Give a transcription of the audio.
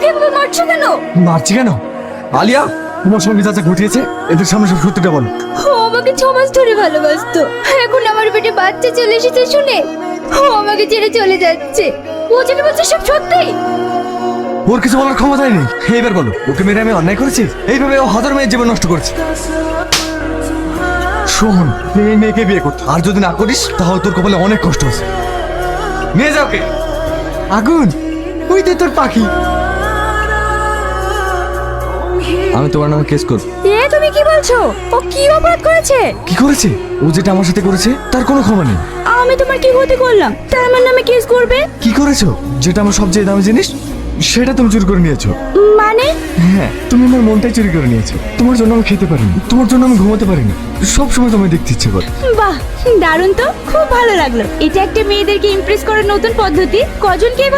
আমাকে এভাবে মারছো কেন? মারছি কেন? আলিয়া, তোমার সঙ্গে যা যা ঘটিয়েছে এদের সামনে সব সত্যিটা বলো। ও আমাকে 6 মাস ধরে ভালোবাসতো, এখন আমার পেটে বাচ্চা চলে এসেছে শুনে ও আমাকে ছেড়ে চলে যাচ্ছে। ও যেটা বলছে সব সত্যি। ওর কিছু বলার ক্ষমতাই নেই। এইবার বলো, ওকে মেরে আমি অন্যায় করেছি? এইভাবে ও হাজার মেয়ের জীবন নষ্ট করেছে। শোন, এই মেয়েকে বিয়ে করতে, আর যদি না করিস তাহলে তোর কপালে অনেক কষ্ট আছে। নিয়ে যাও কে। আগুন, ওই তো তোর পাখি। আমি তোমার নামে কেস করব। এ তুমি কি বলছো? ও কি অপরাধ করেছে? কি করেছে? ও যেটা আমার সাথে করেছে তার কোনো ক্ষমা নেই। আমি তোমার কি ক্ষতি করলাম তাই আমার নামে কেস করবে? কি করেছো? যেটা আমার সবচেয়ে দামি জিনিস সেটা তুমি চুরি করে নিয়েছো। মানে? হ্যাঁ, তুমি আমার মনটাই চুরি করে নিয়েছো। তোমার জন্য আমি খেতে পারিনি, তোমার জন্য আমি ঘুমাতে পারিনি, সব সময় তোমায় দেখতে ইচ্ছে করে। বাহ, দারুণ তো, খুব ভালো লাগলো। এটা একটা মেয়েদেরকে ইমপ্রেস করার নতুন পদ্ধতি। কজনকে